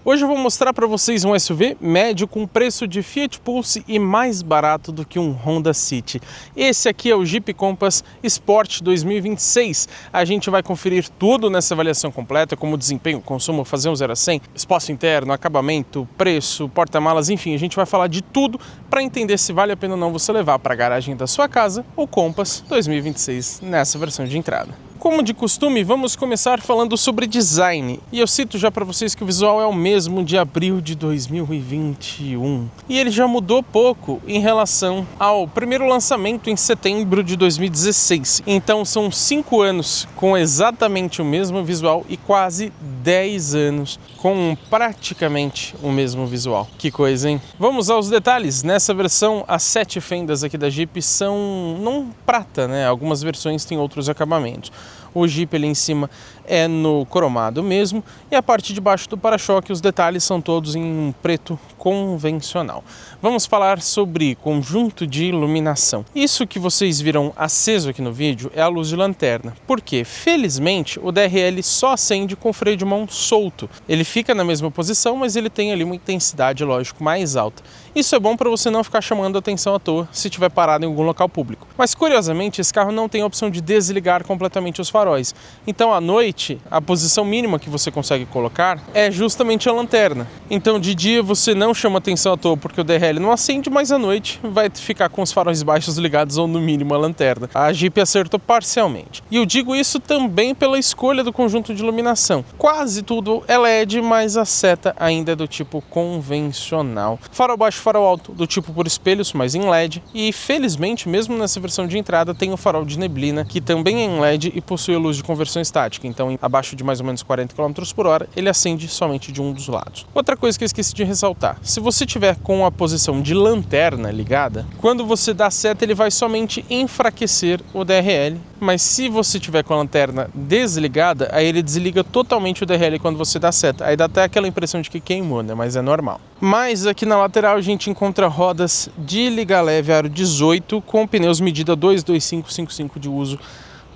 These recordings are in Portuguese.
Hoje eu vou mostrar para vocês um SUV médio com preço de Fiat Pulse e mais barato do que um Honda City. Esse aqui é o Jeep Compass Sport 2026. A gente vai conferir tudo nessa avaliação completa, como desempenho, consumo, fazer um 0 a 100, espaço interno, acabamento, preço, porta-malas, enfim, a gente vai falar de tudo para entender se vale a pena ou não você levar para a garagem da sua casa o Compass 2026 nessa versão de entrada. Como de costume, vamos começar falando sobre design. E eu cito já para vocês que o visual é o mesmo de abril de 2021. E ele já mudou pouco em relação ao primeiro lançamento em setembro de 2016. Então são 5 anos com exatamente o mesmo visual e quase 10 anos com praticamente o mesmo visual. Que coisa, hein? Vamos aos detalhes. Nessa versão, as 7 fendas aqui da Jeep são não prata, né? Algumas versões têm outros acabamentos. O Jeep ali em cima é no cromado mesmo e a parte de baixo do para-choque, os detalhes são todos em um preto convencional. Vamos falar sobre conjunto de iluminação. Isso que vocês viram aceso aqui no vídeo é a luz de lanterna, porque felizmente o DRL só acende com freio de mão solto. Ele fica na mesma posição, mas ele tem ali uma intensidade, lógico, mais alta. Isso é bom para você não ficar chamando atenção à toa se estiver parado em algum local público. Mas curiosamente esse carro não tem a opção de desligar completamente os faróis. Então à noite a posição mínima que você consegue colocar é justamente a lanterna. Então de dia você não chama atenção à toa porque o DRL não acende, mas à noite vai ficar com os faróis baixos ligados ou no mínimo a lanterna. A Jeep acertou parcialmente. E eu digo isso também pela escolha do conjunto de iluminação. Quase tudo é LED, mas a seta ainda é do tipo convencional. Farol baixo, farol alto do tipo por espelhos, mas em LED. E felizmente, mesmo nessa versão de entrada, tem o farol de neblina, que também é em LED e possui a luz de conversão estática. Então, abaixo de mais ou menos 40 km por hora, ele acende somente de um dos lados. Outra coisa que eu esqueci de ressaltar, se você tiver com a posição de lanterna ligada, quando você dá seta, ele vai somente enfraquecer o DRL, mas se você tiver com a lanterna desligada, aí ele desliga totalmente o DRL quando você dá seta. Aí dá até aquela impressão de que queimou, né? Mas é normal. Mas aqui na lateral a gente encontra rodas de liga leve aro 18 com pneus medida 225/55 de uso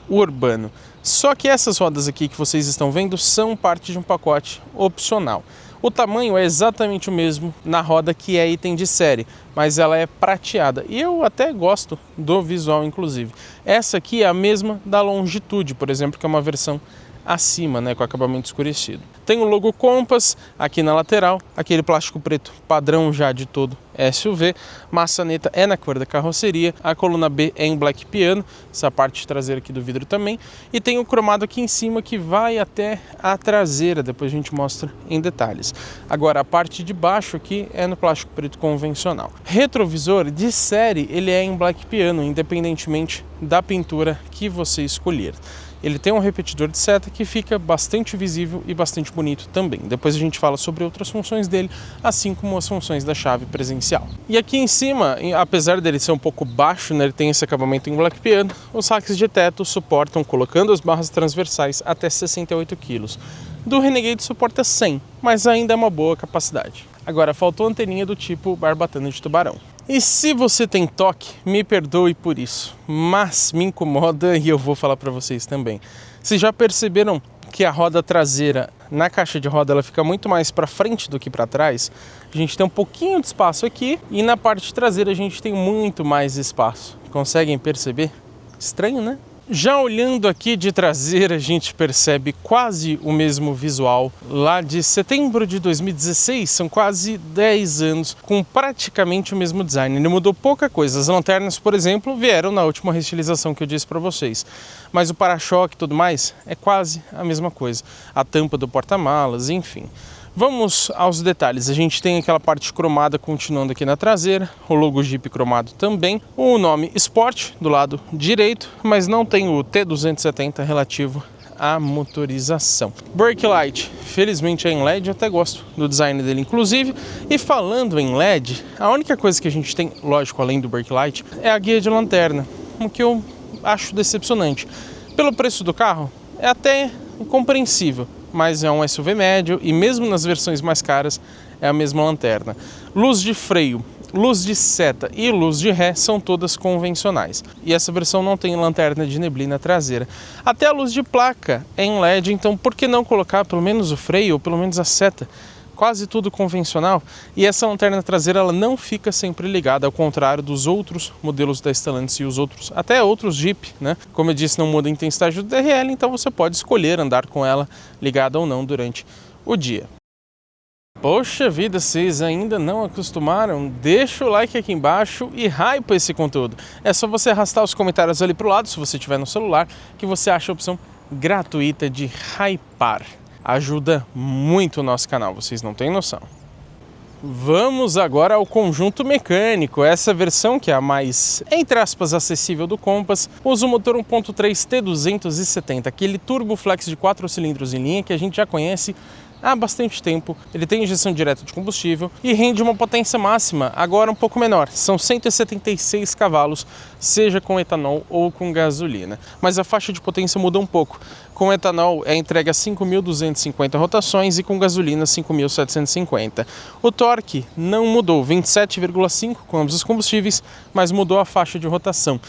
urbano. Só que essas rodas aqui que vocês estão vendo são parte de um pacote opcional. O tamanho é exatamente o mesmo na roda que é item de série, mas ela é prateada. E eu até gosto do visual, inclusive. Essa aqui é a mesma da Longitude, por exemplo, que é uma versão acima, né, com acabamento escurecido. Tem o logo Compass aqui na lateral, aquele plástico preto padrão já de todo SUV. Maçaneta é na cor da carroceria, a coluna B é em black piano, essa parte traseira aqui do vidro também, e tem o cromado aqui em cima que vai até a traseira, depois a gente mostra em detalhes. Agora a parte de baixo aqui é no plástico preto convencional. Retrovisor de série, ele é em black piano, independentemente da pintura que você escolher. Ele tem um repetidor de seta que fica bastante visível e bastante bonito também. Depois a gente fala sobre outras funções dele, assim como as funções da chave presencial. E aqui em cima, apesar dele ser um pouco baixo, né, ele tem esse acabamento em black piano, os racks de teto suportam, colocando as barras transversais, até 68 kg. Do Renegade suporta 100, mas ainda é uma boa capacidade. Agora, faltou anteninha do tipo barbatana de tubarão. E se você tem toque, me perdoe por isso, mas me incomoda e eu vou falar para vocês também. Vocês já perceberam que a roda traseira, na caixa de roda, ela fica muito mais para frente do que para trás? A gente tem um pouquinho de espaço aqui e na parte traseira a gente tem muito mais espaço. Conseguem perceber? Estranho, né? Já olhando aqui de traseira, a gente percebe quase o mesmo visual lá de setembro de 2016, são quase 10 anos com praticamente o mesmo design. Ele mudou pouca coisa, as lanternas, por exemplo, vieram na última restilização que eu disse para vocês, mas o para-choque e tudo mais é quase a mesma coisa, a tampa do porta-malas, enfim. Vamos aos detalhes. A gente tem aquela parte cromada continuando aqui na traseira, o logo Jeep cromado também, o nome Sport do lado direito, mas não tem o T270 relativo à motorização. Brake Light, felizmente é em LED, eu até gosto do design dele inclusive. E falando em LED, a única coisa que a gente tem, lógico, além do Brake Light, é a guia de lanterna, o que eu acho decepcionante. Pelo preço do carro, é até compreensível, mas é um SUV médio e mesmo nas versões mais caras é a mesma lanterna. Luz de freio, luz de seta e luz de ré são todas convencionais. E essa versão não tem lanterna de neblina traseira. Até a luz de placa é em LED, então por que não colocar pelo menos o freio ou pelo menos a seta quase tudo convencional, e essa lanterna traseira ela não fica sempre ligada, ao contrário dos outros modelos da Stellantis e os outros, até outros Jeep, né? Como eu disse, não muda a intensidade do DRL, então você pode escolher andar com ela ligada ou não durante o dia. Poxa vida, vocês ainda não acostumaram? Deixa o like aqui embaixo e hypa esse conteúdo. É só você arrastar os comentários ali pro lado, se você tiver no celular, que você acha a opção gratuita de hypar. Ajuda muito o nosso canal, vocês não têm noção. Vamos agora ao conjunto mecânico. Essa versão, que é a mais, entre aspas, acessível do Compass, usa o motor 1.3 T270, aquele turbo flex de 4 cilindros em linha que a gente já conhece há bastante tempo. Ele tem injeção direta de combustível e rende uma potência máxima, agora um pouco menor, são 176 cavalos, seja com etanol ou com gasolina. Mas a faixa de potência muda um pouco. Com etanol é entregue a 5.250 rotações e com gasolina 5.750. O torque não mudou, 27,5 com ambos os combustíveis, mas mudou a faixa de rotação.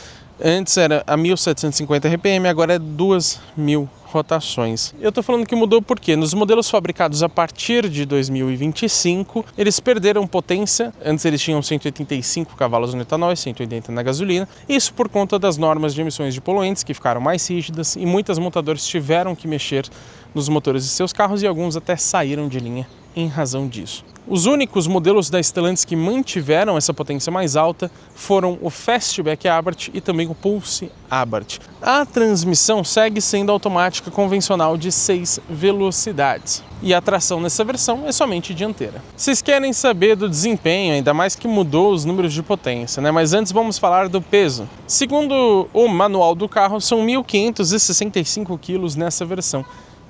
Antes era a 1.750 RPM, agora é 2.000 rotações. Eu tô falando que mudou porque nos modelos fabricados a partir de 2025, eles perderam potência. Antes eles tinham 185 cavalos no etanol e 180 na gasolina. Isso por conta das normas de emissões de poluentes que ficaram mais rígidas e muitas montadoras tiveram que mexer nos motores de seus carros e alguns até saíram de linha em razão disso. Os únicos modelos da Stellantis que mantiveram essa potência mais alta foram o Fastback Abarth e também o Pulse Abarth. A transmissão segue sendo automática convencional de 6 velocidades e a tração nessa versão é somente dianteira. Vocês querem saber do desempenho, ainda mais que mudou os números de potência, né? Mas antes vamos falar do peso. Segundo o manual do carro, são 1.565 kg nessa versão.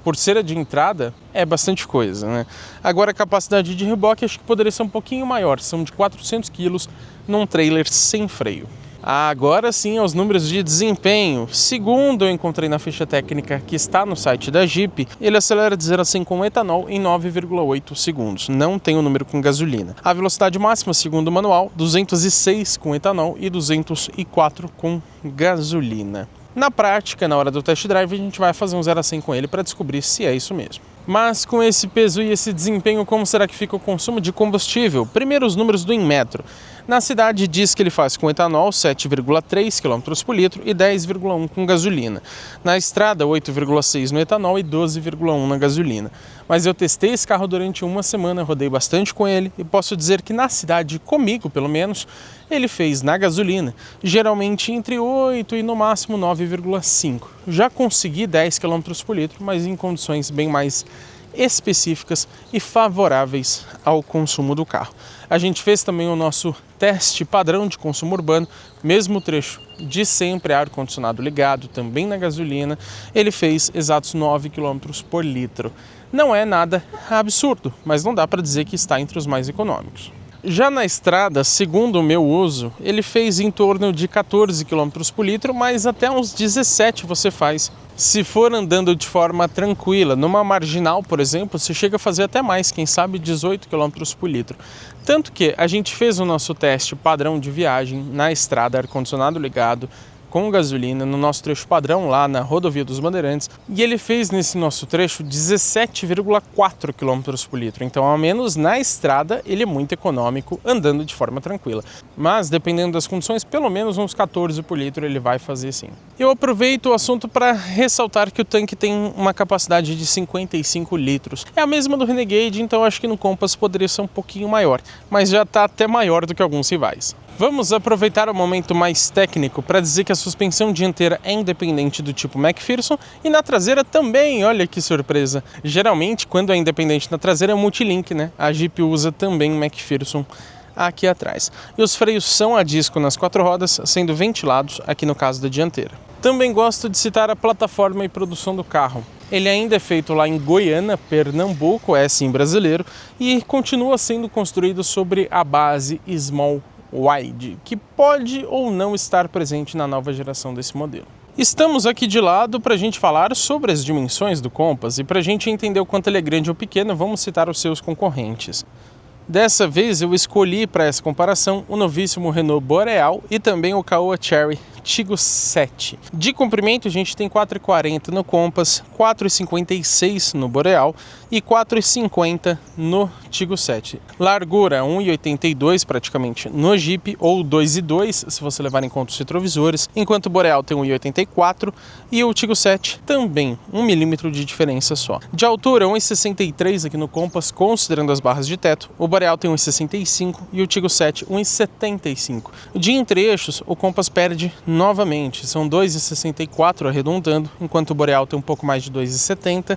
Por ser a de entrada, é bastante coisa, né? Agora a capacidade de reboque acho que poderia ser um pouquinho maior, são de 400 kg num trailer sem freio. Agora sim, aos números de desempenho. Segundo eu encontrei na ficha técnica que está no site da Jeep, ele acelera de 0 a 100 com etanol em 9,8 segundos. Não tem o número com gasolina. A velocidade máxima, segundo o manual, 206 com etanol e 204 com gasolina. Na prática, na hora do test drive, a gente vai fazer um 0 a 100 com ele para descobrir se é isso mesmo. Mas com esse peso e esse desempenho, como será que fica o consumo de combustível? Primeiro os números do Inmetro. Na cidade diz que ele faz com etanol 7,3 km por litro e 10,1 com gasolina. Na estrada 8,6 no etanol e 12,1 na gasolina. Mas eu testei esse carro durante uma semana, rodei bastante com ele e posso dizer que na cidade, comigo pelo menos, ele fez na gasolina, geralmente entre 8 e no máximo 9,5. Já consegui 10 km por litro, mas em condições bem mais específicas e favoráveis ao consumo do carro. A gente fez também o nosso teste padrão de consumo urbano, mesmo trecho de sempre, ar-condicionado ligado, também na gasolina, ele fez exatos 9 km por litro. Não é nada absurdo, mas não dá para dizer que está entre os mais econômicos. Já na estrada, segundo o meu uso, ele fez em torno de 14 km por litro, mas até uns 17 você faz. Se for andando de forma tranquila, numa marginal, por exemplo, você chega a fazer até mais, quem sabe 18 km por litro. Tanto que a gente fez o nosso teste padrão de viagem na estrada, ar-condicionado ligado, com gasolina, no nosso trecho padrão lá na rodovia dos Bandeirantes, e ele fez nesse nosso trecho 17,4 km por litro, então ao menos na estrada ele é muito econômico andando de forma tranquila, mas dependendo das condições, pelo menos uns 14 por litro ele vai fazer sim. Eu aproveito o assunto para ressaltar que o tanque tem uma capacidade de 55 litros, é a mesma do Renegade, então acho que no Compass poderia ser um pouquinho maior, mas já está até maior do que alguns rivais. Vamos aproveitar o momento mais técnico para dizer que a suspensão dianteira é independente do tipo McPherson e na traseira também, olha que surpresa. Geralmente, quando é independente na traseira é multilink, né? A Jeep usa também McPherson aqui atrás. E os freios são a disco nas 4 rodas, sendo ventilados aqui no caso da dianteira. Também gosto de citar a plataforma e produção do carro. Ele ainda é feito lá em Goiânia, Pernambuco, é sim brasileiro, e continua sendo construído sobre a base Small Wide, que pode ou não estar presente na nova geração desse modelo. Estamos aqui de lado para a gente falar sobre as dimensões do Compass e para a gente entender o quanto ele é grande ou pequeno, vamos citar os seus concorrentes. Dessa vez eu escolhi para essa comparação o novíssimo Renault Boreal e também o Caoa Chery Tiggo 7. De comprimento a gente tem 4,40 no Compass, 4,56 no Boreal e 4,50 no Tiggo 7. Largura 1,82 praticamente no Jeep, ou 2,2 se você levar em conta os retrovisores, enquanto o Boreal tem 1,84 e o Tiggo 7 também 1 milímetro de diferença só. De altura 1,63 aqui no Compass, considerando as barras de teto, o Boreal tem 1,65 e o Tiggo 7 1,75. De entre-eixos, o Compass perde novamente, são 2,64 arredondando, enquanto o Boreal tem um pouco mais de 2,70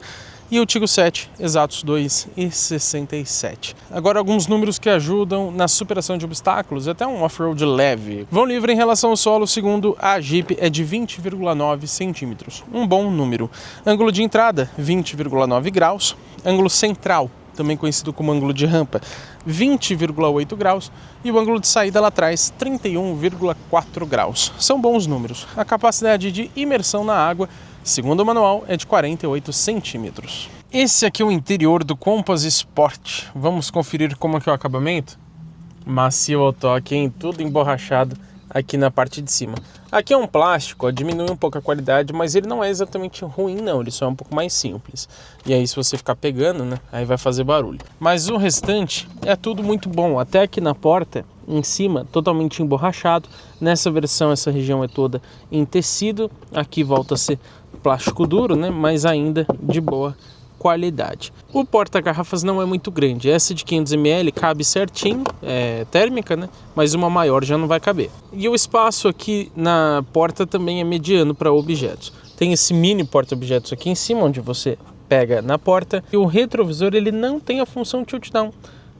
e o Tiggo 7, exatos 2,67. Agora alguns números que ajudam na superação de obstáculos, até um off-road leve. Vão livre em relação ao solo, segundo a Jeep, é de 20,9 centímetros, um bom número. Ângulo de entrada, 20,9 graus. Ângulo central, também conhecido como ângulo de rampa, 20,8 graus, e o ângulo de saída lá atrás, 31,4 graus. São bons números. A capacidade de imersão na água, segundo o manual, é de 48 centímetros. Esse aqui é o interior do Compass Sport. Vamos conferir como é que é o acabamento? Macio ao toque, hein? Tudo emborrachado aqui na parte de cima. Aqui é um plástico, ó, diminui um pouco a qualidade, mas ele não é exatamente ruim não, ele só é um pouco mais simples. E aí se você ficar pegando, né, aí vai fazer barulho. Mas o restante é tudo muito bom, até aqui na porta, em cima, totalmente emborrachado. Nessa versão essa região é toda em tecido, aqui volta a ser plástico duro, né, mas ainda de boa qualidade. O porta-garrafas não é muito grande, essa de 500 ml cabe certinho, é térmica, né? Mas uma maior já não vai caber. E o espaço aqui na porta também é mediano para objetos. Tem esse mini porta-objetos aqui em cima, onde você pega na porta, e o retrovisor ele não tem a função tilt down.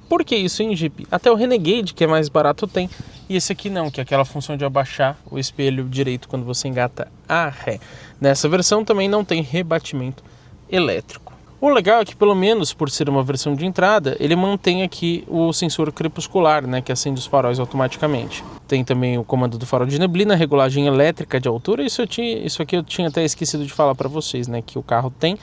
Por que isso em Jeep? Até o Renegade, que é mais barato, tem, e esse aqui não, que é aquela função de abaixar o espelho direito quando você engata a ré. Nessa versão também não tem rebatimento elétrico. O legal é que, pelo menos por ser uma versão de entrada, ele mantém aqui o sensor crepuscular, né, que acende os faróis automaticamente. Tem também o comando do farol de neblina, regulagem elétrica de altura. Isso aqui eu tinha até esquecido de falar para vocês, né, que o carro tem.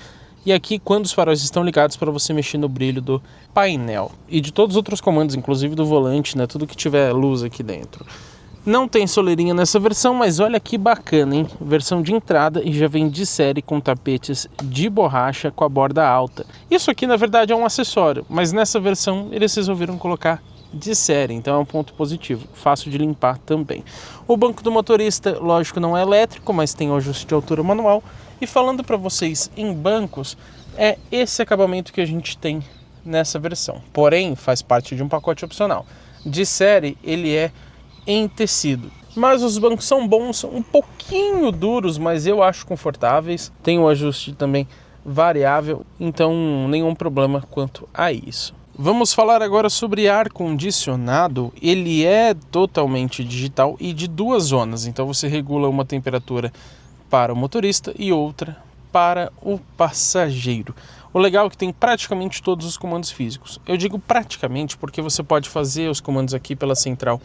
E aqui, quando os faróis estão ligados, para você mexer no brilho do painel. E de todos os outros comandos, inclusive do volante, né, tudo que tiver luz aqui dentro. Não tem soleirinha nessa versão, mas olha que bacana, hein? Versão de entrada e já vem de série com tapetes de borracha com a borda alta. Isso aqui na verdade é um acessório, mas nessa versão eles resolveram colocar de série, então é um ponto positivo, fácil de limpar também. O banco do motorista, lógico, não é elétrico, mas tem o ajuste de altura manual. E falando para vocês em bancos, é esse acabamento que a gente tem nessa versão. Porém, faz parte de um pacote opcional. De série, ele é em tecido. Mas os bancos são bons, são um pouquinho duros, mas eu acho confortáveis. Tem um ajuste também variável, então nenhum problema quanto a isso. Vamos falar agora sobre ar-condicionado. Ele é totalmente digital e de duas zonas, então você regula uma temperatura para o motorista e outra para o passageiro. O legal é que tem praticamente todos os comandos físicos. Eu digo praticamente porque você pode fazer os comandos aqui pela central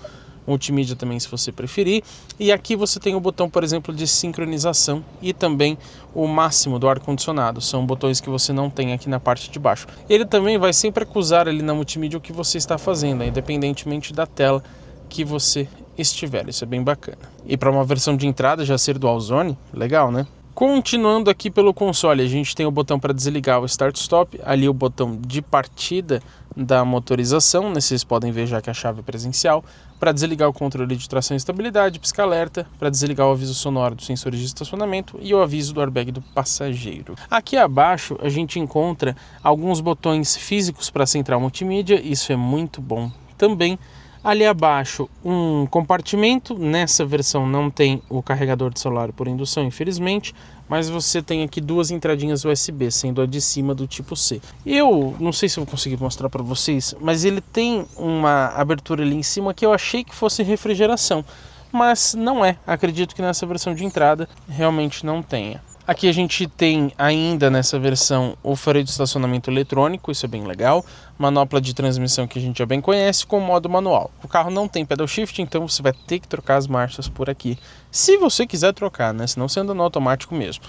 multimídia também, se você preferir. E aqui você tem o botão, por exemplo, de sincronização e também o máximo do ar-condicionado. São botões que você não tem aqui na parte de baixo. Ele também vai sempre acusar ali na multimídia o que você está fazendo, independentemente da tela que você estiver. Isso é bem bacana. E para uma versão de entrada já ser dual zone, legal, né? Continuando aqui pelo console, a gente tem o botão para desligar o Start-Stop, ali o botão de partida da motorização, né? Vocês podem ver já que a chave é presencial, para desligar o controle de tração e estabilidade, pisca-alerta, para desligar o aviso sonoro dos sensores de estacionamento e o aviso do airbag do passageiro. Aqui abaixo a gente encontra alguns botões físicos para a central multimídia, isso é muito bom também. Ali abaixo um compartimento, nessa versão não tem o carregador de celular por indução, infelizmente, mas você tem aqui duas entradinhas USB, sendo a de cima do tipo C. Eu não sei se eu vou conseguir mostrar para vocês, mas ele tem uma abertura ali em cima que eu achei que fosse refrigeração, mas não é. Acredito que nessa versão de entrada realmente não tenha. Aqui a gente tem ainda nessa versão o freio de estacionamento eletrônico, isso é bem legal. Manopla de transmissão que a gente já bem conhece com modo manual. O carro não tem pedal shift, então você vai ter que trocar as marchas por aqui. Se você quiser trocar, né? Senão você anda no automático mesmo.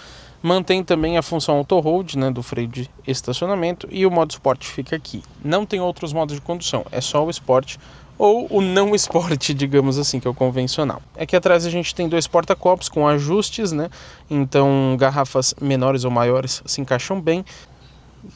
Mantém também a função auto-hold, né, do freio de estacionamento, e o modo Sport fica aqui. Não tem outros modos de condução, é só o Sport ou o não Sport, digamos assim, que é o convencional. Aqui atrás a gente tem 2 porta-copos com ajustes, né? Então garrafas menores ou maiores se encaixam bem.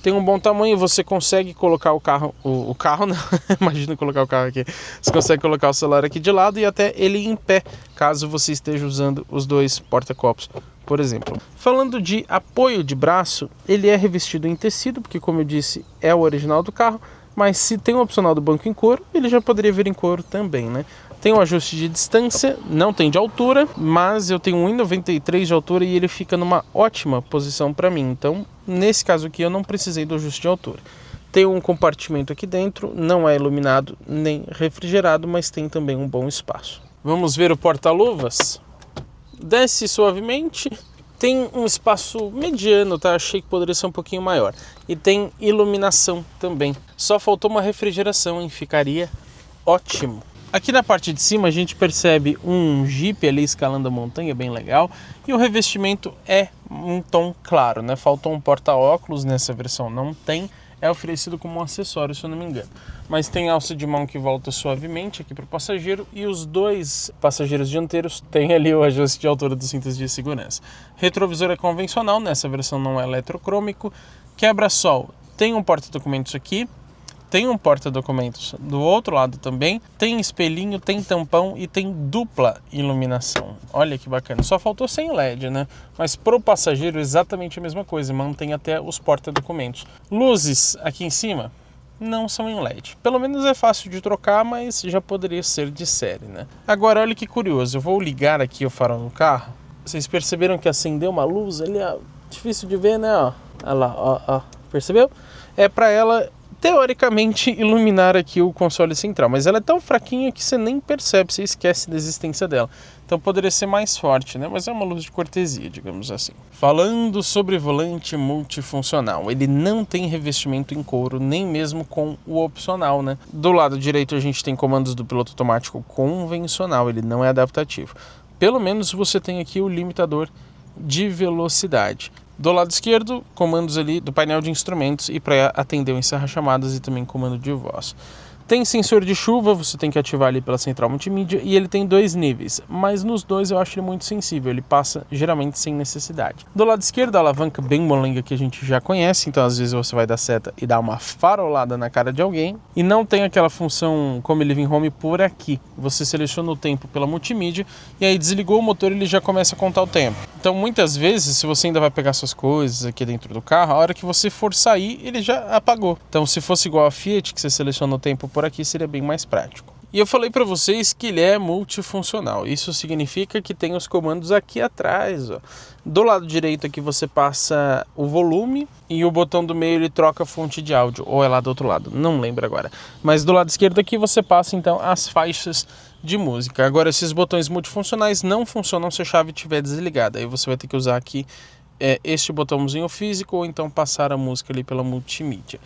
Tem um bom tamanho, você consegue colocar o carro não, imagina colocar o carro aqui, você consegue colocar o celular aqui de lado e até ele em pé, caso você esteja usando os 2 porta-copos, por exemplo. Falando de apoio de braço, ele é revestido em tecido, porque como eu disse, é o original do carro, mas se tem o opcional do banco em couro, ele já poderia vir em couro também, né? Tem um ajuste de distância, não tem de altura, mas eu tenho 1,93 de altura e ele fica numa ótima posição para mim. Então, nesse caso aqui, eu não precisei do ajuste de altura. Tem um compartimento aqui dentro, não é iluminado nem refrigerado, mas tem também um bom espaço. Vamos ver o porta-luvas? Desce suavemente, tem um espaço mediano, tá? Achei que poderia ser um pouquinho maior. E tem iluminação também. Só faltou uma refrigeração, hein? Ficaria ótimo. Aqui na parte de cima a gente percebe um Jeep ali escalando a montanha, bem legal. E o revestimento é um tom claro, né? Faltou um porta-óculos, nessa versão não tem. É oferecido como um acessório, se eu não me engano. Mas tem alça de mão que volta suavemente aqui para o passageiro. E os 2 passageiros dianteiros têm ali o ajuste de altura dos cintos de segurança. Retrovisor é convencional, nessa versão não é eletrocrômico. Quebra-sol, tem um porta-documentos aqui. Tem um porta-documentos do outro lado também, tem espelhinho, tem tampão e tem dupla iluminação. Olha que bacana, só faltou sem LED, né? Mas pro passageiro exatamente a mesma coisa, mantém até os porta-documentos. Luzes aqui em cima não são em LED. Pelo menos é fácil de trocar, mas já poderia ser de série, né? Agora olha que curioso, eu vou ligar aqui o farol no carro. Vocês perceberam que acendeu uma luz ali, ó, difícil de ver, né? Ó, olha lá, ó, percebeu? É para ela teoricamente iluminar aqui o console central, mas ela é tão fraquinha que você nem percebe, você esquece da existência dela. Então poderia ser mais forte, né? Mas é uma luz de cortesia, digamos assim. Falando sobre volante multifuncional, ele não tem revestimento em couro, nem mesmo com o opcional, né? Do lado direito a gente tem comandos do piloto automático convencional, ele não é adaptativo. Pelo menos você tem aqui o limitador de velocidade. Do lado esquerdo, comandos ali do painel de instrumentos e para atender o encerra-chamadas e também comando de voz. Tem sensor de chuva, você tem que ativar ali pela central multimídia e ele tem 2 níveis, mas nos 2 eu acho ele muito sensível, ele passa geralmente sem necessidade. Do lado esquerdo, a alavanca bem molenga que a gente já conhece, então às vezes você vai dar seta e dar uma farolada na cara de alguém. E não tem aquela função como Living Home por aqui, você seleciona o tempo pela multimídia e aí desligou o motor e ele já começa a contar o tempo. Então muitas vezes, se você ainda vai pegar suas coisas aqui dentro do carro, a hora que você for sair, ele já apagou. Então se fosse igual a Fiat, que você seleciona o tempo por aqui, seria bem mais prático. E eu falei para vocês que ele é multifuncional. Isso significa que tem os comandos aqui atrás, ó. Do lado direito aqui você passa o volume e o botão do meio ele troca a fonte de áudio, ou é lá do outro lado, não lembro agora. Mas do lado esquerdo aqui você passa então as faixas de música. Agora esses botões multifuncionais não funcionam se a chave estiver desligada. Aí você vai ter que usar aqui este botãozinho físico ou então passar a música ali pela multimídia.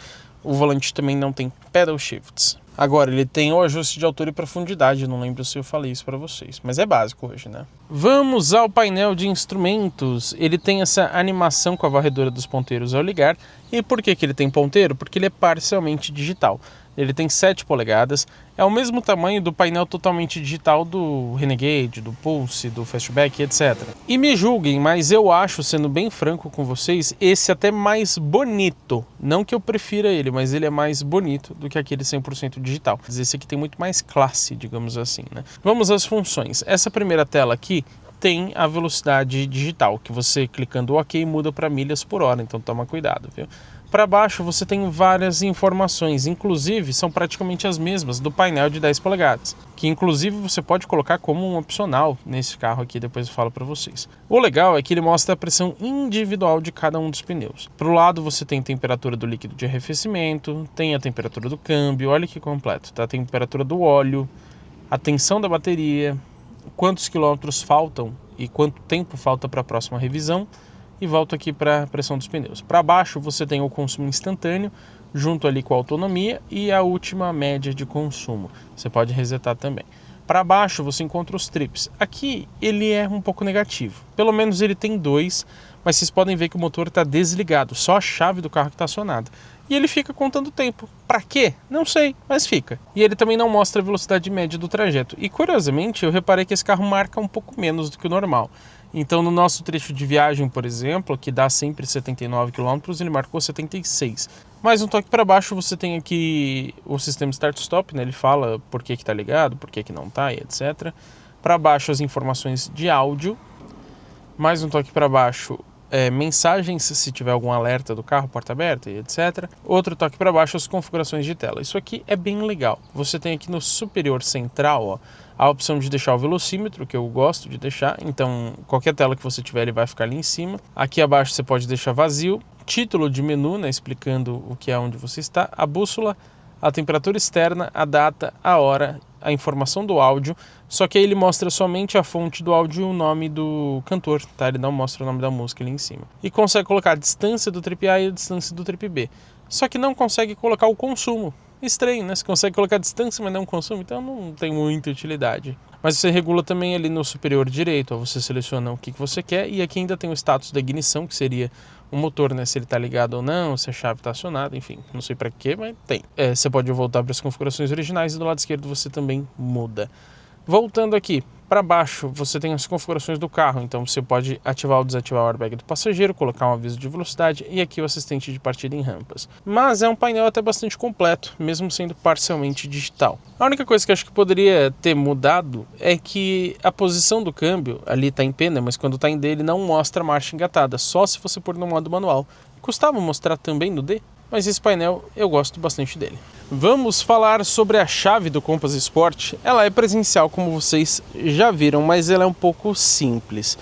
O volante também não tem pedal shifts. Agora, ele tem o ajuste de altura e profundidade, não lembro se eu falei isso para vocês, mas é básico hoje, né? Vamos ao painel de instrumentos. Ele tem essa animação com a varredura dos ponteiros ao ligar. E por que ele tem ponteiro? Porque ele é parcialmente digital. Ele tem 7 polegadas, é o mesmo tamanho do painel totalmente digital do Renegade, do Pulse, do Fastback, etc. E me julguem, mas eu acho, sendo bem franco com vocês, esse até mais bonito. Não que eu prefira ele, mas ele é mais bonito do que aquele 100% digital. Esse aqui tem muito mais classe, digamos assim, né? Vamos às funções. Essa primeira tela aqui tem a velocidade digital, que você clicando OK muda para milhas por hora, então toma cuidado, viu? Para baixo você tem várias informações, inclusive são praticamente as mesmas do painel de 10 polegadas, que inclusive você pode colocar como um opcional nesse carro aqui, depois eu falo para vocês. O legal é que ele mostra a pressão individual de cada um dos pneus. Para o lado você tem a temperatura do líquido de arrefecimento, tem a temperatura do câmbio, olha que completo, tá? A temperatura do óleo, a tensão da bateria, quantos quilômetros faltam e quanto tempo falta para a próxima revisão. E volto aqui para a pressão dos pneus. Para baixo você tem o consumo instantâneo, junto ali com a autonomia e a última média de consumo. Você pode resetar também. Para baixo você encontra os trips. Aqui ele é um pouco negativo, pelo menos ele tem 2, mas vocês podem ver que o motor está desligado, só a chave do carro que está acionada. E ele fica contando o tempo. Para quê? Não sei, mas fica. E ele também não mostra a velocidade média do trajeto. E curiosamente eu reparei que esse carro marca um pouco menos do que o normal. Então no nosso trecho de viagem, por exemplo, que dá sempre 79 km, ele marcou 76. Mais um toque para baixo você tem aqui o sistema start-stop, né? Ele fala por que está ligado, por que não está e etc. Para baixo as informações de áudio. Mais um toque para baixo, mensagens se tiver algum alerta do carro, porta aberta e etc. Outro toque para baixo, as configurações de tela. Isso aqui é bem legal. Você tem aqui no superior central, ó, a opção de deixar o velocímetro, que eu gosto de deixar. Então qualquer tela que você tiver ele vai ficar ali em cima. Aqui abaixo você pode deixar vazio. Título de menu, né, explicando o que é onde você está. A bússola, a temperatura externa, a data, a hora, a informação do áudio. Só que aí ele mostra somente a fonte do áudio e o nome do cantor, tá? Ele não mostra o nome da música ali em cima. E consegue colocar a distância do trip A e a distância do trip B. Só que não consegue colocar o consumo. Estranho, né? Você consegue colocar a distância, mas não o consumo, então não tem muita utilidade. Mas você regula também ali no superior direito, ó, você seleciona o que você quer, e aqui ainda tem o status da ignição, que seria o motor, né? Se ele está ligado ou não, se a chave está acionada, enfim, não sei para quê, mas tem. Você pode voltar para as configurações originais e do lado esquerdo você também muda. Voltando aqui, para baixo você tem as configurações do carro, então você pode ativar ou desativar o airbag do passageiro, colocar um aviso de velocidade e aqui o assistente de partida em rampas. Mas é um painel até bastante completo, mesmo sendo parcialmente digital. A única coisa que eu acho que poderia ter mudado é que a posição do câmbio, ali está em P, né, mas quando está em D ele não mostra a marcha engatada, só se você pôr no modo manual. Custava mostrar também no D, mas esse painel eu gosto bastante dele. Vamos falar sobre a chave do Compass Sport. Ela é presencial, como vocês já viram, mas ela é um pouco simples.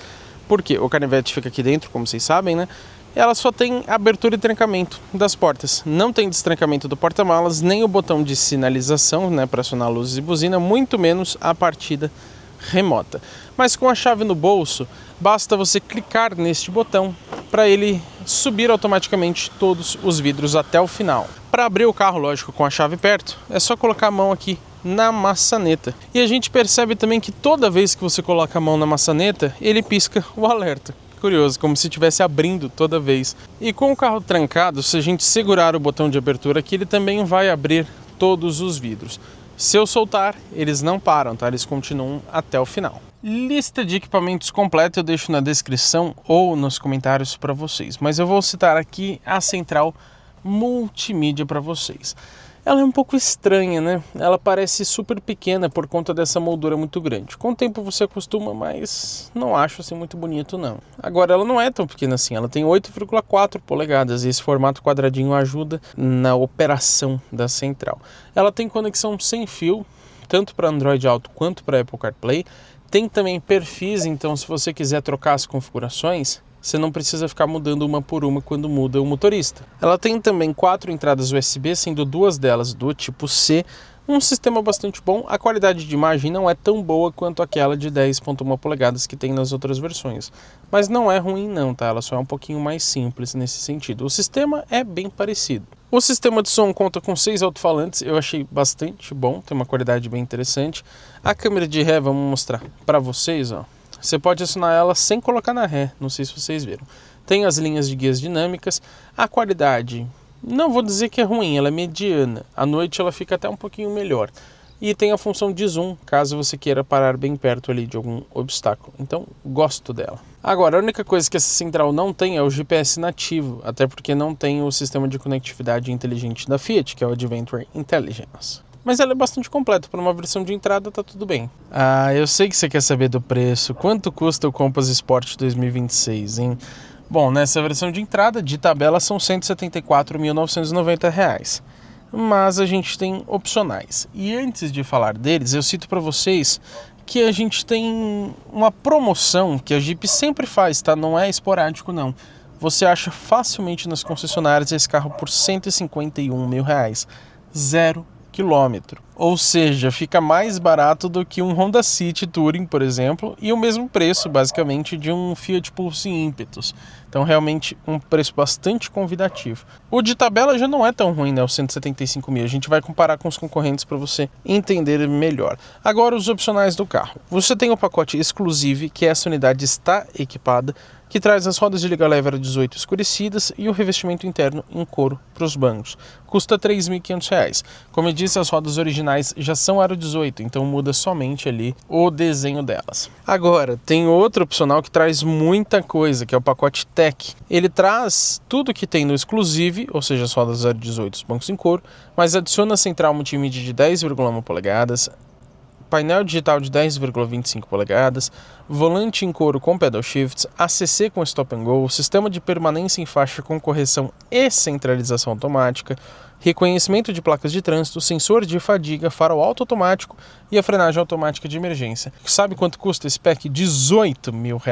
Por quê? O canivete fica aqui dentro, como vocês sabem, né? Ela só tem abertura e trancamento das portas. Não tem destrancamento do porta-malas, nem o botão de sinalização, né, para acionar luzes e buzina, muito menos a partida remota. Mas com a chave no bolso, basta você clicar neste botão para ele subir automaticamente todos os vidros até o final. Para abrir o carro, lógico, com a chave perto, é só colocar a mão aqui na maçaneta. E a gente percebe também que toda vez que você coloca a mão na maçaneta, ele pisca o alerta. Curioso, como se estivesse abrindo toda vez. E com o carro trancado, se a gente segurar o botão de abertura aqui, ele também vai abrir todos os vidros. Se eu soltar, eles não param, tá? Eles continuam até o final. Lista de equipamentos completa eu deixo na descrição ou nos comentários para vocês, mas eu vou citar aqui a central multimídia para vocês. Ela é um pouco estranha, né? Ela parece super pequena por conta dessa moldura muito grande. Com o tempo você acostuma, mas não acho assim muito bonito não. Agora ela não é tão pequena assim, ela tem 8,4 polegadas e esse formato quadradinho ajuda na operação da central. Ela tem conexão sem fio, tanto para Android Auto quanto para Apple CarPlay. Tem também perfis, então se você quiser trocar as configurações, você não precisa ficar mudando uma por uma quando muda o motorista. Ela tem também 4 entradas USB, sendo 2 delas do tipo C, um sistema bastante bom. A qualidade de imagem não é tão boa quanto aquela de 10,1 polegadas que tem nas outras versões. Mas não é ruim não, tá? Ela só é um pouquinho mais simples nesse sentido. O sistema é bem parecido. O sistema de som conta com 6 alto-falantes, eu achei bastante bom, tem uma qualidade bem interessante. A câmera de ré, vamos mostrar para vocês, ó. Você pode acionar ela sem colocar na ré, não sei se vocês viram. Tem as linhas de guias dinâmicas, a qualidade, não vou dizer que é ruim, ela é mediana. À noite ela fica até um pouquinho melhor. E tem a função de zoom, caso você queira parar bem perto ali de algum obstáculo. Então, gosto dela. Agora, a única coisa que essa central não tem é o GPS nativo, até porque não tem o sistema de conectividade inteligente da Fiat, que é o Adventure Intelligence. Mas ela é bastante completa, para uma versão de entrada tá tudo bem. Ah, eu sei que você quer saber do preço. Quanto custa o Compass Sport 2026, hein? Bom, nessa versão de entrada, de tabela, são R$ 174.990. Mas a gente tem opcionais. E antes de falar deles, eu cito para vocês que a gente tem uma promoção que a Jeep sempre faz, tá? Não é esporádico, não. Você acha facilmente nas concessionárias esse carro por R$ 151 mil, 0 quilômetro. Ou seja, fica mais barato do que um Honda City Touring, por exemplo, e o mesmo preço, basicamente, de um Fiat Pulse Impetus. Então, realmente, um preço bastante convidativo. O de tabela já não é tão ruim, né? O 175 mil. A gente vai comparar com os concorrentes para você entender melhor. Agora, os opcionais do carro. Você tem o pacote Exclusive, que essa unidade está equipada, que traz as rodas de liga leve aro 18 escurecidas e o revestimento interno em couro para os bancos. Custa R$ 3.500. Como eu disse, as rodas originais já são aro 18, então muda somente ali o desenho delas. Agora, tem outro opcional que traz muita coisa, que é o pacote Tech. Ele traz tudo que tem no Exclusive, ou seja, as rodas aro 18, os bancos em couro, mas adiciona a central multimídia de 10,1 polegadas, painel digital de 10,25 polegadas, volante em couro com pedal shifts, ACC com stop and go, sistema de permanência em faixa com correção e centralização automática, reconhecimento de placas de trânsito, sensor de fadiga, farol automático e a frenagem automática de emergência. Sabe quanto custa esse pack? R$18 mil.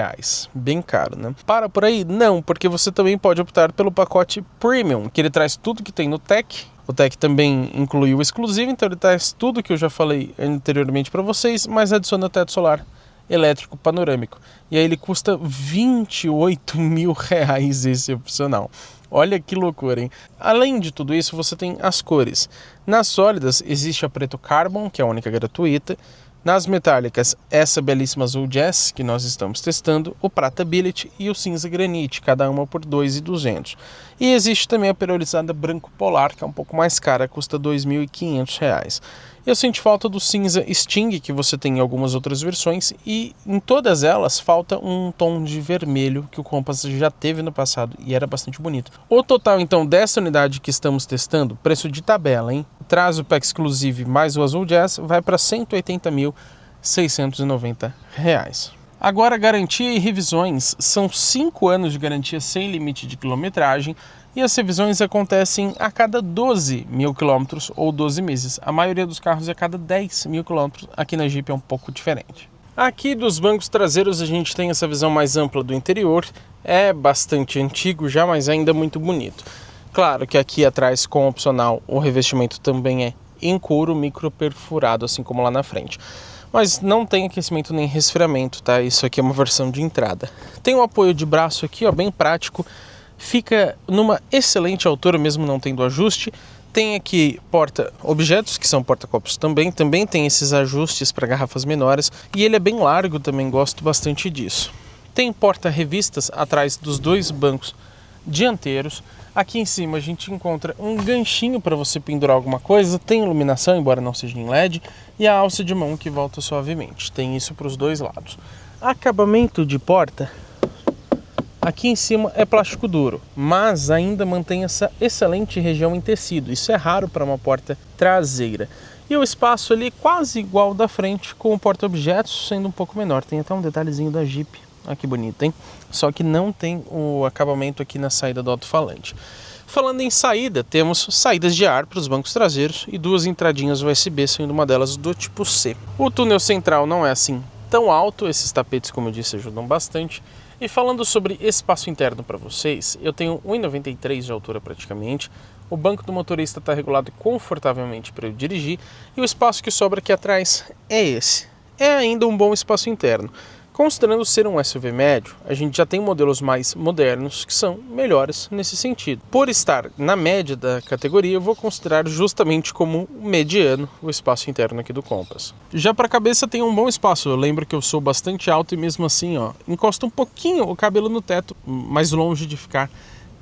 Bem caro, né? Para por aí? Não, porque você também pode optar pelo pacote Premium, que ele traz tudo que tem no Tech. O Tech também inclui o Exclusive, então ele traz tudo que eu já falei anteriormente para vocês, mas adiciona teto solar elétrico panorâmico. E aí ele custa R$28 mil esse opcional. Olha que loucura, hein? Além de tudo isso, você tem as cores. Nas sólidas existe a preto carbon, que é a única gratuita. Nas metálicas, essa belíssima azul jazz que nós estamos testando, o prata billet e o cinza granite, cada uma por R$ 2.200. E existe também a perolizada branco polar, que é um pouco mais cara, custa R$ 2.500. Eu senti falta do cinza Sting, que você tem em algumas outras versões, e em todas elas falta um tom de vermelho que o Compass já teve no passado e era bastante bonito. O total então dessa unidade que estamos testando, preço de tabela, hein? Traz o pack Exclusive mais o azul jazz, vai para R$ 180.690. Agora, garantia e revisões. São 5 anos de garantia sem limite de quilometragem e as revisões acontecem a cada 12 mil quilômetros ou 12 meses. A maioria dos carros é a cada 10 mil quilômetros. Aqui na Jeep é um pouco diferente. Aqui dos bancos traseiros a gente tem essa visão mais ampla do interior. É bastante antigo já, mas ainda muito bonito. Claro que aqui atrás, com opcional, o revestimento também é em couro micro perfurado, assim como lá na frente. Mas não tem aquecimento nem resfriamento, tá? Isso aqui é uma versão de entrada. Tem um apoio de braço aqui, ó, bem prático. Fica numa excelente altura, mesmo não tendo ajuste. Tem aqui porta-objetos, que são porta-copos também. Também tem esses ajustes para garrafas menores. E ele é bem largo também, gosto bastante disso. Tem porta-revistas atrás dos dois bancos dianteiros. Aqui em cima a gente encontra um ganchinho para você pendurar alguma coisa, tem iluminação, embora não seja em LED, e a alça de mão que volta suavemente. Tem isso para os dois lados. Acabamento de porta, aqui em cima é plástico duro, mas ainda mantém essa excelente região em tecido. Isso é raro para uma porta traseira. E o espaço ali quase igual da frente, com o porta-objetos sendo um pouco menor. Tem até um detalhezinho da Jeep. Olha que bonito, hein? Só que não tem o acabamento aqui na saída do alto-falante. Falando em saída, temos saídas de ar para os bancos traseiros e duas entradinhas USB, sendo uma delas do tipo C. O túnel central não é assim tão alto, esses tapetes, como eu disse, ajudam bastante. E falando sobre espaço interno para vocês, eu tenho 1,93 de altura praticamente. O banco do motorista está regulado confortavelmente para eu dirigir e o espaço que sobra aqui atrás é esse. É ainda um bom espaço interno. Considerando ser um SUV médio, a gente já tem modelos mais modernos que são melhores nesse sentido. Por estar na média da categoria, eu vou considerar justamente como mediano o espaço interno aqui do Compass. Já para a cabeça tem um bom espaço, eu lembro que eu sou bastante alto e mesmo assim, ó, encosta um pouquinho o cabelo no teto, mais longe de ficar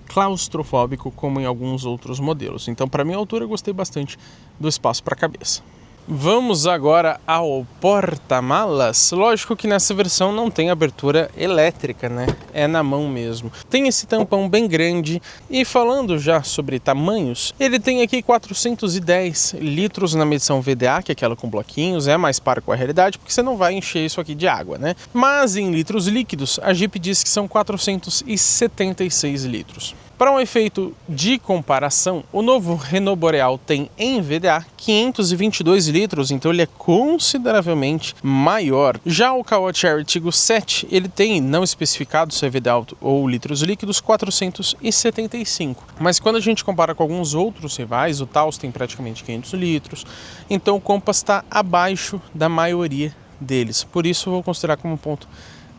claustrofóbico como em alguns outros modelos. Então, para minha altura, eu gostei bastante do espaço para a cabeça. Vamos agora ao porta-malas. Lógico que nessa versão não tem abertura elétrica, né? É na mão mesmo. Tem esse tampão bem grande. E falando já sobre tamanhos, ele tem aqui 410 litros na medição VDA, que é aquela com bloquinhos. É mais par com a realidade, porque você não vai encher isso aqui de água, né? Mas em litros líquidos, a Jeep diz que são 476 litros. Para um efeito de comparação, o novo Renault Boreal tem em VDA 522 litros, então ele é consideravelmente maior. Já o Caoa Chery Tiggo 7, ele tem, não especificado se é VDA ou litros líquidos, 475. Mas quando a gente compara com alguns outros rivais, o Taos tem praticamente 500 litros, então o Compass está abaixo da maioria deles. Por isso eu vou considerar como um ponto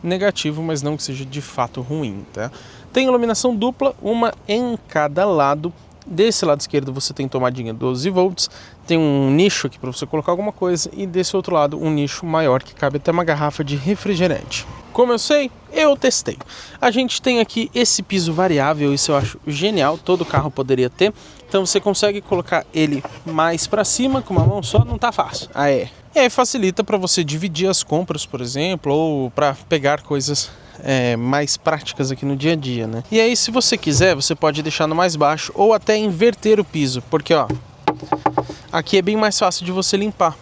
negativo, mas não que seja de fato ruim, tá? Tem iluminação dupla, uma em cada lado. Desse lado esquerdo você tem tomadinha 12 volts, tem um nicho aqui para você colocar alguma coisa, e desse outro lado um nicho maior que cabe até uma garrafa de refrigerante. Como eu sei? Eu testei. A gente tem aqui esse piso variável, isso eu acho genial, todo carro poderia ter. Então você consegue colocar ele mais para cima com uma mão só, não tá fácil. E aí facilita para você dividir as compras, por exemplo, ou para pegar coisas mais práticas aqui no dia a dia, né? E aí, se você quiser, você pode deixar no mais baixo ou até inverter o piso, porque ó, aqui é bem mais fácil de você limpar.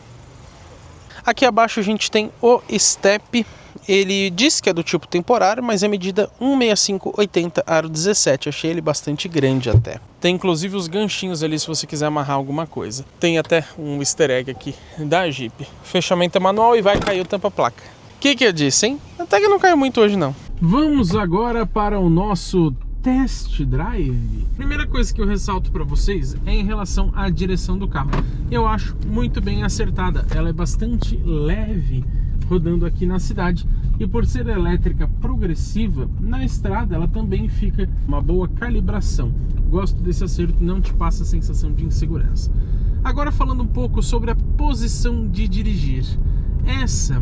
Aqui abaixo a gente tem o step. Ele diz que é do tipo temporário, mas é medida 165/80 aro 17. Achei ele bastante grande até. Tem inclusive os ganchinhos ali se você quiser amarrar alguma coisa. Tem até um easter egg aqui da Jeep. Fechamento é manual e vai cair o tampa-placa. O que eu disse, hein? Até que não caiu muito hoje, não. Vamos agora para o nosso test drive. Primeira coisa que eu ressalto para vocês é em relação à direção do carro. Eu acho muito bem acertada. Ela é bastante leve rodando aqui na cidade, e por ser elétrica progressiva, na estrada ela também fica uma boa calibração. Gosto desse acerto, não te passa a sensação de insegurança. Agora falando um pouco sobre a posição de dirigir. Essa,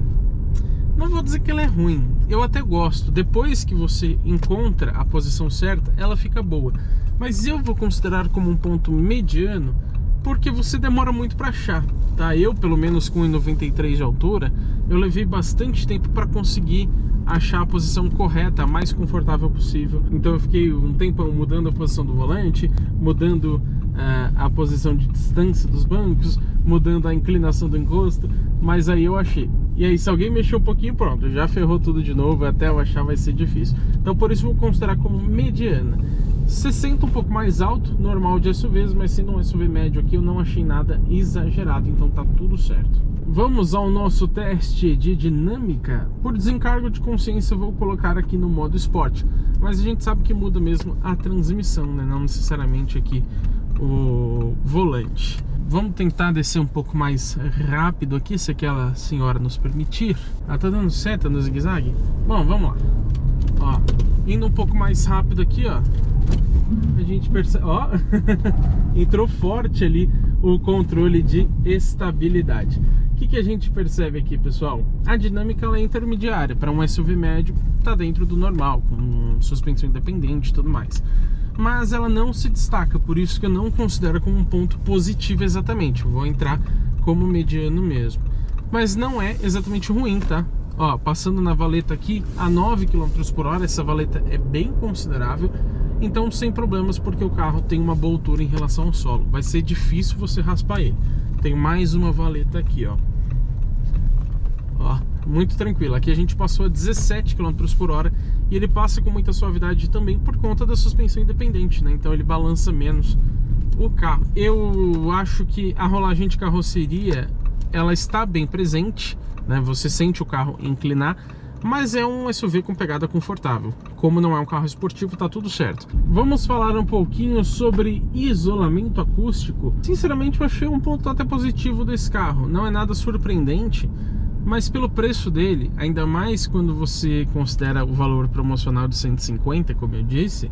não vou dizer que ela é ruim, eu até gosto. Depois que você encontra a posição certa, ela fica boa. Mas eu vou considerar como um ponto mediano, porque você demora muito para achar, tá? Eu, pelo menos com 1,93 de altura, eu levei bastante tempo para conseguir achar a posição correta, a mais confortável possível. Então eu fiquei um tempo mudando a posição do volante, mudando a posição de distância dos bancos, mudando a inclinação do encosto, mas aí eu achei. E aí, se alguém mexer um pouquinho, pronto, já ferrou tudo de novo, até eu achar vai ser difícil. Então por isso eu vou considerar como mediana. 60 um pouco mais alto, normal de SUVs, mas sendo um SUV médio aqui eu não achei nada exagerado, então tá tudo certo. Vamos ao nosso teste de dinâmica. Por desencargo de consciência eu vou colocar aqui no modo Sport, mas a gente sabe que muda mesmo a transmissão, né? Não necessariamente aqui o volante. Vamos tentar descer um pouco mais rápido aqui, se aquela senhora nos permitir. Ela tá dando seta no zigue-zague? Bom, vamos lá. Ó, indo um pouco mais rápido aqui, ó, a gente percebe, ó, entrou forte ali o controle de estabilidade. O que a gente percebe aqui, pessoal? A dinâmica ela é intermediária. Para um SUV médio, tá dentro do normal, com suspensão independente e tudo mais. Mas ela não se destaca, por isso que eu não considero como um ponto positivo exatamente. Eu vou entrar como mediano mesmo. Mas não é exatamente ruim, tá? Ó, passando na valeta aqui a 9 km por hora, essa valeta é bem considerável, então sem problemas, porque o carro tem uma boa altura em relação ao solo. Vai ser difícil você raspar ele. Tem mais uma valeta aqui, ó. Ó, muito tranquilo. Aqui a gente passou a 17 km por hora e ele passa com muita suavidade também por conta da suspensão independente, né? Então ele balança menos o carro. Eu acho que a rolagem de carroceria, ela está bem presente, né? Você sente o carro inclinar, mas é um SUV com pegada confortável. Como não é um carro esportivo, tá tudo certo. Vamos falar um pouquinho sobre isolamento acústico. Sinceramente, eu achei um ponto até positivo desse carro. Não é nada surpreendente, mas pelo preço dele, ainda mais quando você considera o valor promocional de 150, como eu disse,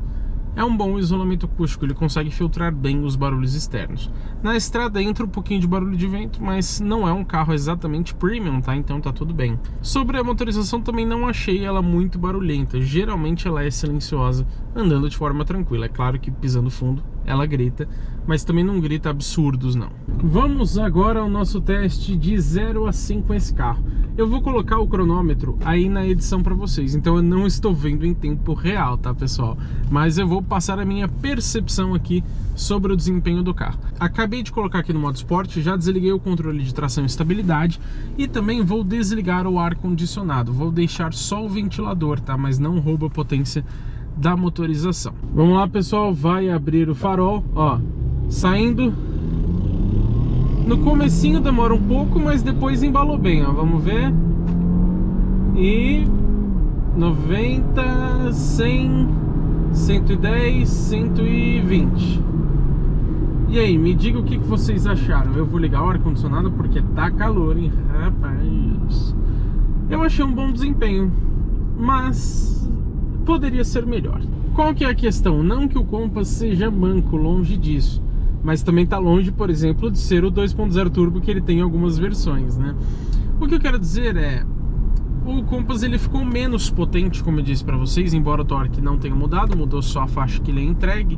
é um bom isolamento acústico, ele consegue filtrar bem os barulhos externos. Na estrada entra um pouquinho de barulho de vento, mas não é um carro exatamente premium, tá? Então tá tudo bem. Sobre a motorização também não achei ela muito barulhenta, geralmente ela é silenciosa, andando de forma tranquila. É claro que pisando fundo ela grita, mas também não grita absurdos não. Vamos agora ao nosso teste de 0 a 100 com esse carro. Eu vou colocar o cronômetro aí na edição para vocês, então eu não estou vendo em tempo real, tá, pessoal? Mas eu vou passar a minha percepção aqui sobre o desempenho do carro. Acabei de colocar aqui no modo Sport, já desliguei o controle de tração e estabilidade e também vou desligar o ar-condicionado. Vou deixar só o ventilador, tá? Mas não rouba a potência da motorização. Vamos lá, pessoal, vai abrir o farol, ó, saindo. No comecinho demora um pouco, mas depois embalou bem, ó, vamos ver. E 90, 100, 110, 120. E aí, me diga o que vocês acharam. Eu vou ligar o ar-condicionado porque tá calor, hein, rapaz. Eu achei um bom desempenho, mas poderia ser melhor. Qual que é a questão? Não que o Compass seja manco, longe disso, mas também tá longe, por exemplo, de ser o 2.0 turbo que ele tem em algumas versões, né? O que eu quero dizer é, o Compass ele ficou menos potente, como eu disse para vocês, embora o torque não tenha mudado, mudou só a faixa que ele é entregue.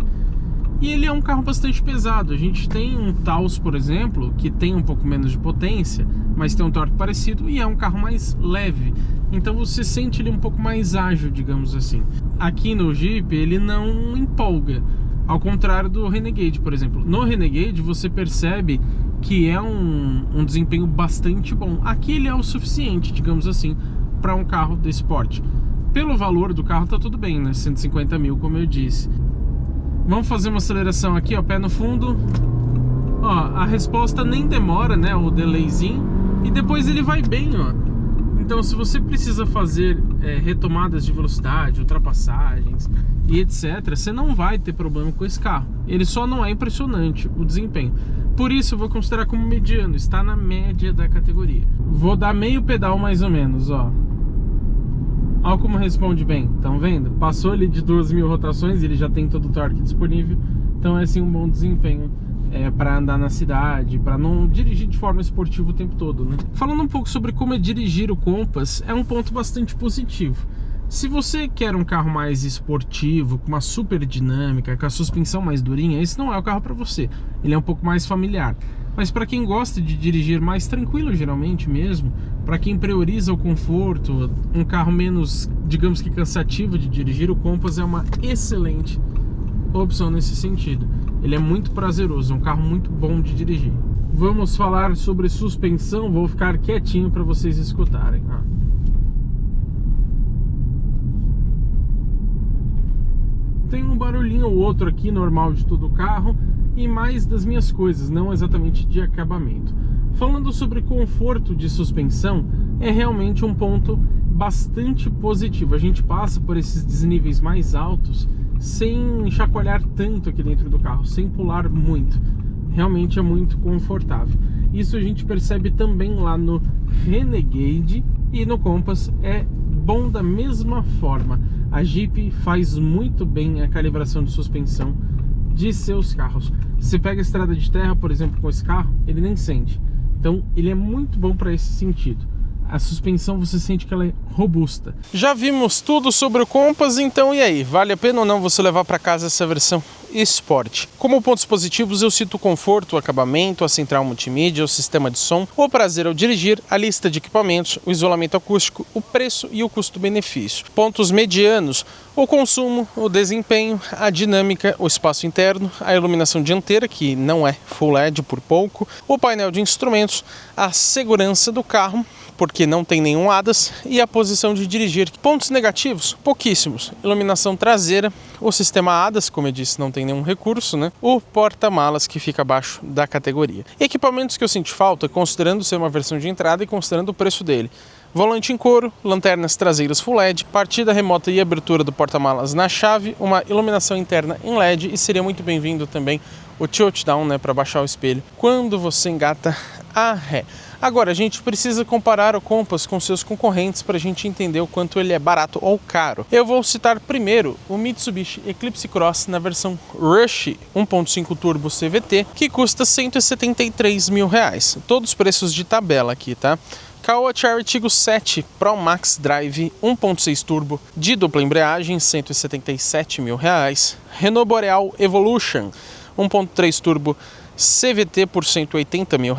E ele é um carro bastante pesado. A gente tem um Taos, por exemplo, que tem um pouco menos de potência, mas tem um torque parecido e é um carro mais leve. Então você sente ele um pouco mais ágil, digamos assim. Aqui no Jeep ele não empolga, ao contrário do Renegade, por exemplo. No Renegade você percebe que é um desempenho bastante bom. Aqui ele é o suficiente, digamos assim, para um carro desse porte. Pelo valor do carro tá tudo bem, né? 150 mil, como eu disse. Vamos fazer uma aceleração aqui, ó, pé no fundo. Ó, a resposta nem demora, né, o delayzinho. E depois ele vai bem, ó. Então se você precisa fazer retomadas de velocidade, ultrapassagens e etc, você não vai ter problema com esse carro. Ele só não é impressionante, o desempenho. Por isso eu vou considerar como mediano, está na média da categoria. Vou dar meio pedal mais ou menos, ó. Olha como responde bem, estão vendo? Passou ali de 12.000 rotações, ele já tem todo o torque disponível. Então é assim um bom desempenho para andar na cidade, para não dirigir de forma esportiva o tempo todo, né? Falando um pouco sobre como é dirigir o Compass, é um ponto bastante positivo. Se você quer um carro mais esportivo, com uma super dinâmica, com a suspensão mais durinha, esse não é o carro para você. Ele é um pouco mais familiar. Mas para quem gosta de dirigir mais tranquilo, geralmente mesmo, para quem prioriza o conforto, um carro menos, digamos que cansativo de dirigir, o Compass é uma excelente opção nesse sentido. Ele é muito prazeroso, é um carro muito bom de dirigir. Vamos falar sobre suspensão, vou ficar quietinho para vocês escutarem. Tem um barulhinho ou outro aqui, normal de todo o carro, e mais das minhas coisas, não exatamente de acabamento. Falando sobre conforto de suspensão, é realmente um ponto bastante positivo. A gente passa por esses desníveis mais altos sem chacoalhar tanto aqui dentro do carro, sem pular muito. Realmente é muito confortável. Isso a gente percebe também lá no Renegade, e no Compass é bom da mesma forma. A Jeep faz muito bem a calibração de suspensão de seus carros. Você pega a estrada de terra, por exemplo, com esse carro, ele nem sente. Então ele é muito bom para esse sentido. A suspensão você sente que ela é robusta. Já vimos tudo sobre o Compass, então e aí? Vale a pena ou não você levar para casa essa versão Sport? Como pontos positivos eu cito o conforto, o acabamento, a central multimídia, o sistema de som, o prazer ao dirigir, a lista de equipamentos, o isolamento acústico, o preço e o custo-benefício. Pontos medianos: o consumo, o desempenho, a dinâmica, o espaço interno, a iluminação dianteira, que não é Full LED por pouco, o painel de instrumentos, a segurança do carro, porque não tem nenhum ADAS, e a posição de dirigir. Pontos negativos? Pouquíssimos. Iluminação traseira, o sistema ADAS, como eu disse, não tem nenhum recurso, né? O porta-malas, que fica abaixo da categoria. Equipamentos que eu senti falta, considerando ser uma versão de entrada e considerando o preço dele: volante em couro, lanternas traseiras Full LED, partida remota e abertura do porta-malas na chave, uma iluminação interna em LED, e seria muito bem-vindo também o tilt down, né, para baixar o espelho quando você engata a ré. Agora, a gente precisa comparar o Compass com seus concorrentes para a gente entender o quanto ele é barato ou caro. Eu vou citar primeiro o Mitsubishi Eclipse Cross na versão Rush 1.5 Turbo CVT, que custa R$173 mil. Todos os preços de tabela aqui, tá? Caoa Chery Tiggo 7 Pro Max Drive 1.6 Turbo de dupla embreagem, R$177 mil. Renault Boreal Evolution 1.3 Turbo CVT por R$180 mil.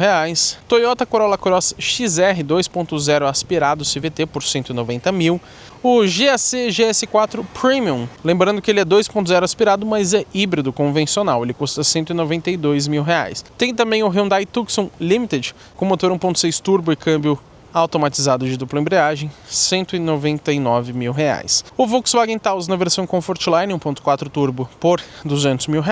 Toyota Corolla Cross XR 2.0 aspirado CVT por R$190 mil. O GAC GS4 Premium, lembrando que ele é 2.0 aspirado, mas é híbrido convencional, ele custa R$192 mil. Tem também o Hyundai Tucson Limited com motor 1.6 turbo e câmbio automatizado de dupla embreagem, R$ 199 mil. O Volkswagen Taos na versão Comfortline 1.4 turbo por R$ 200 mil.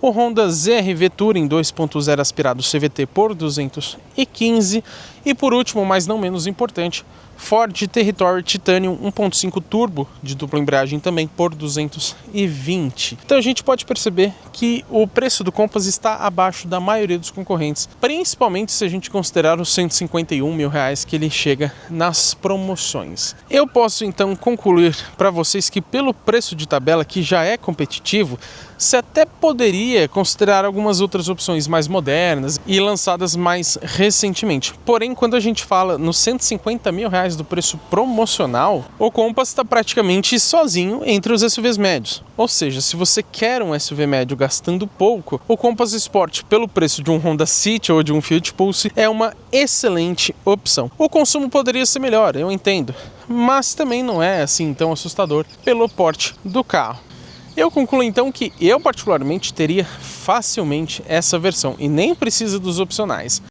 O Honda ZR-V Touring 2.0 aspirado CVT por 215. E por último, mas não menos importante, Ford Territory Titanium 1.5 turbo de dupla embreagem também por 220. Então a gente pode perceber que o preço do Compass está abaixo da maioria dos concorrentes, principalmente se a gente considerar os R$ 151 mil que ele chega nas promoções. Eu posso então concluir para vocês que pelo preço de tabela, que já é competitivo, você até poderia considerar algumas outras opções mais modernas e lançadas mais recentemente. Porém, quando a gente fala nos R$ 150 mil do preço promocional, o Compass está praticamente sozinho entre os SUVs médios. Ou seja, se você quer um SUV médio gastando pouco, o Compass Sport, pelo preço de um Honda City ou de um Fiat Pulse, é uma excelente opção. O consumo poderia ser melhor, eu entendo, mas também não é assim tão assustador pelo porte do carro. Eu concluo então que eu particularmente teria facilmente essa versão e nem precisa dos opcionais.